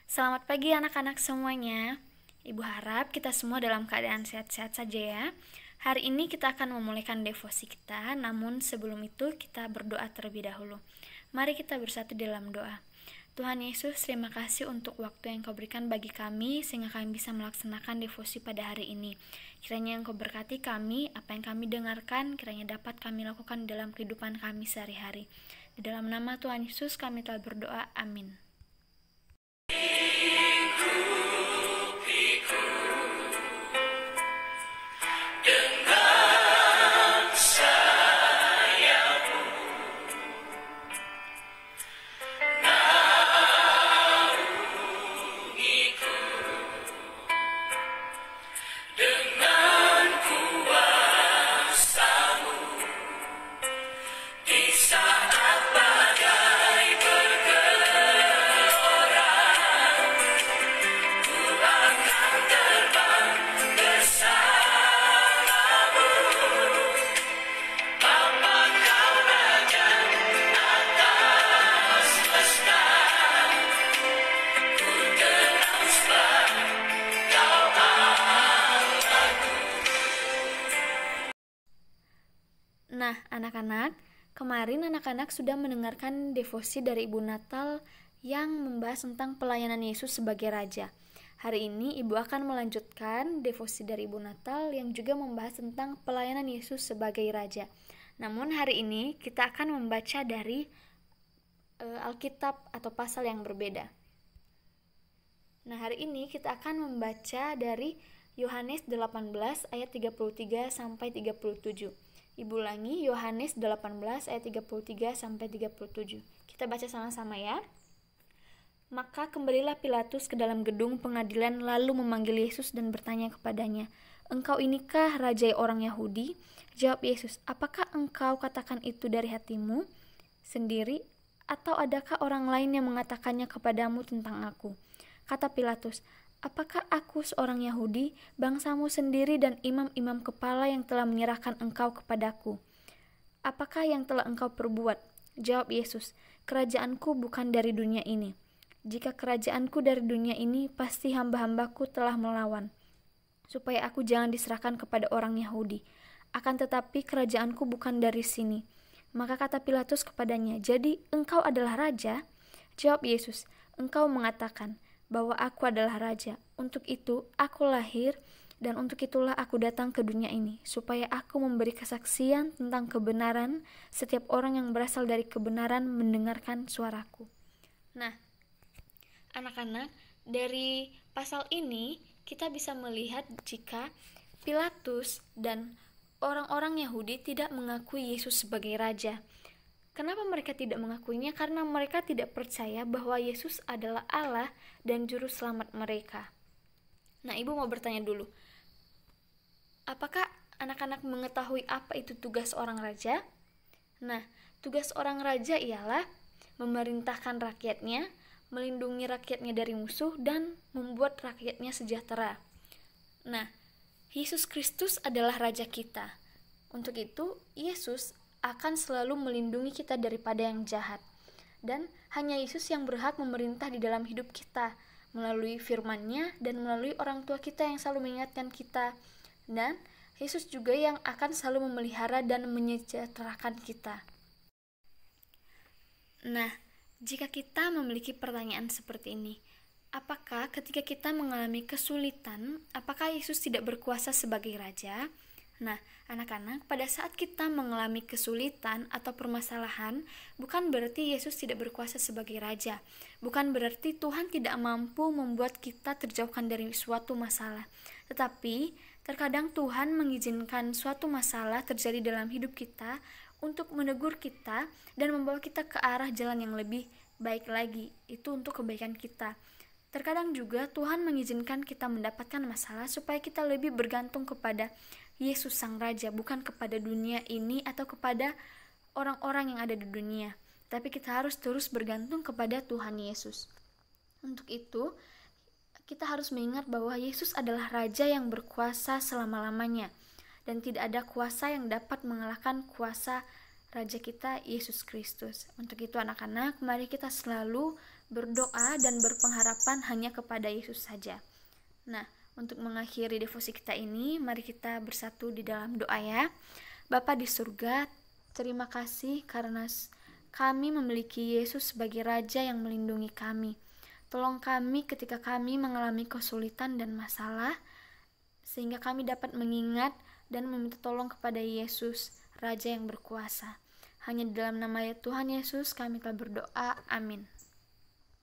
Selamat pagi anak-anak semuanya. Ibu harap kita semua dalam keadaan sehat-sehat saja ya. Hari ini kita akan memulaikan devosi kita, namun sebelum itu kita berdoa terlebih dahulu. Mari kita bersatu dalam doa. Tuhan Yesus, terima kasih untuk waktu yang Kau berikan bagi kami sehingga kami bisa melaksanakan devosi pada hari ini. Kiranya Engkau berkati kami, apa yang kami dengarkan kiranya dapat kami lakukan dalam kehidupan kami sehari-hari. Di dalam nama Tuhan Yesus kami telah berdoa, amin. Nah, anak-anak, kemarin anak-anak sudah mendengarkan devosi dari Ibu Natal yang membahas tentang pelayanan Yesus sebagai Raja. Hari ini Ibu akan melanjutkan devosi dari Ibu Natal yang juga membahas tentang pelayanan Yesus sebagai Raja. Namun hari ini kita akan membaca dari Alkitab atau pasal yang berbeda. Nah, hari ini kita akan membaca dari Yohanes 18 ayat 33 sampai 37. Ibu ulangi, Yohanes 18 ayat 33 sampai 37. Kita baca sama-sama ya. Maka kembalilah Pilatus ke dalam gedung pengadilan lalu memanggil Yesus dan bertanya kepadanya, "Engkau inikah raja orang Yahudi?" Jawab Yesus, "Apakah engkau katakan itu dari hatimu sendiri atau adakah orang lain yang mengatakannya kepadamu tentang aku?" Kata Pilatus, "Apakah aku seorang Yahudi, bangsamu sendiri dan imam-imam kepala yang telah menyerahkan engkau kepadaku? Apakah yang telah engkau perbuat?" Jawab Yesus, "Kerajaanku bukan dari dunia ini. Jika kerajaanku dari dunia ini, pasti hamba-hambaku telah melawan, supaya aku jangan diserahkan kepada orang Yahudi. Akan tetapi kerajaanku bukan dari sini." Maka kata Pilatus kepadanya, "Jadi engkau adalah raja?" Jawab Yesus, "Engkau mengatakan bahwa aku adalah raja. Untuk itu aku lahir dan untuk itulah aku datang ke dunia ini, supaya aku memberi kesaksian tentang kebenaran. Setiap orang yang berasal dari kebenaran mendengarkan suaraku." Nah, anak-anak, dari pasal ini kita bisa melihat jika Pilatus dan orang-orang Yahudi tidak mengakui Yesus sebagai raja. Kenapa mereka tidak mengakuinya? Karena mereka tidak percaya bahwa Yesus adalah Allah dan juru selamat mereka. Nah, Ibu mau bertanya dulu, apakah anak-anak mengetahui apa itu tugas orang raja? Nah, tugas orang raja ialah memerintahkan rakyatnya, melindungi rakyatnya dari musuh, dan membuat rakyatnya sejahtera. Nah, Yesus Kristus adalah raja kita. Untuk itu, Yesus akan selalu melindungi kita daripada yang jahat. Dan hanya Yesus yang berhak memerintah di dalam hidup kita, melalui firman-Nya dan melalui orang tua kita yang selalu mengingatkan kita. Dan Yesus juga yang akan selalu memelihara dan menyejahterakan kita. Nah, jika kita memiliki pertanyaan seperti ini, apakah ketika kita mengalami kesulitan, apakah Yesus tidak berkuasa sebagai raja? Nah, anak-anak, pada saat kita mengalami kesulitan atau permasalahan, bukan berarti Yesus tidak berkuasa sebagai raja. Bukan berarti Tuhan tidak mampu membuat kita terjauhkan dari suatu masalah. Tetapi, terkadang Tuhan mengizinkan suatu masalah terjadi dalam hidup kita untuk menegur kita dan membawa kita ke arah jalan yang lebih baik lagi. Itu untuk kebaikan kita. Terkadang juga Tuhan mengizinkan kita mendapatkan masalah supaya kita lebih bergantung kepada Yesus Sang Raja, bukan kepada dunia ini atau kepada orang-orang yang ada di dunia. Tapi kita harus terus bergantung kepada Tuhan Yesus. Untuk itu, kita harus mengingat bahwa Yesus adalah Raja yang berkuasa selama-lamanya. Dan tidak ada kuasa yang dapat mengalahkan kuasa Raja kita, Yesus Kristus. Untuk itu anak-anak, mari kita selalu berdoa dan berpengharapan hanya kepada Yesus saja. Nah, untuk mengakhiri devosi kita ini, mari kita bersatu di dalam doa ya. Bapa di surga, terima kasih karena kami memiliki Yesus sebagai Raja yang melindungi kami. Tolong kami ketika kami mengalami kesulitan dan masalah, sehingga kami dapat mengingat dan meminta tolong kepada Yesus, Raja yang berkuasa. Hanya di dalam nama Tuhan Yesus kami telah berdoa. Amin.